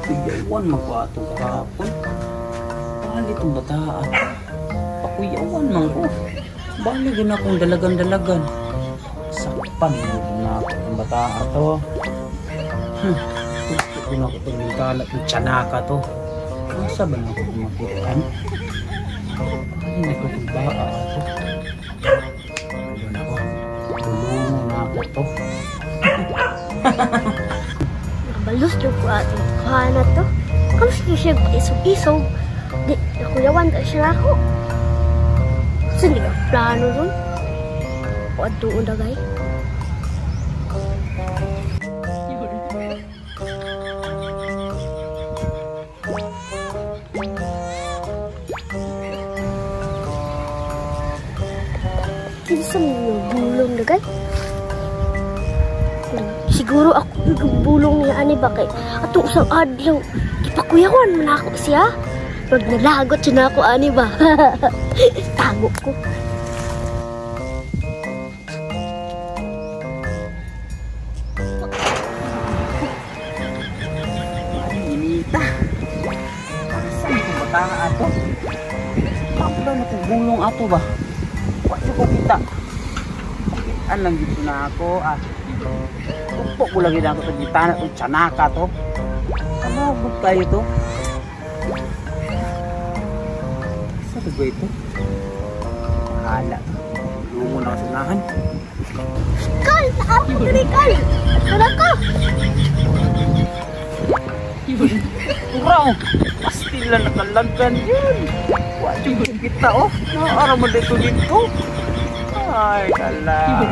Kuyawan magwato kahapon. Bali itong bataan. Pakuyawan man ko. Bali gina akong dalagan-dalagan. Sakpan na ako ng bataan to. Gusto ko na ako itong kalat ng tsanaka to. Asa ba na ako kumakitaan? Hindi ko itong baa to. Ano na ako? Tulungan na ako to. Balus yung ko ating kuhana to. Kamus ko siya isog-isog. Di, nakuyawan ka siya ako. Kasi hindi ka plano dun. O at doon na gay. Kinsa mo bulong na gay? Siguro ako bulong niya ani ba kay ato usang adlaw ipakuyawan man ako siya pag nalagot siya na ako ani ba. Tago ko. Inita saan ko batanga ato? Ako ba na bulong ato ba? Wala ko kita. Kitaan lang dito na ako Upo ko lagi na ako sa gitana itong tsanaka to. Kamabot kayo to. Saan ba ito? Mahala. Lungo na kasanahan. Kal! Ako dali, Kal! Wala ka! Uraw! Pastila nakalagan yun. Wala yung kita Naara mo dito. Ay, kalag.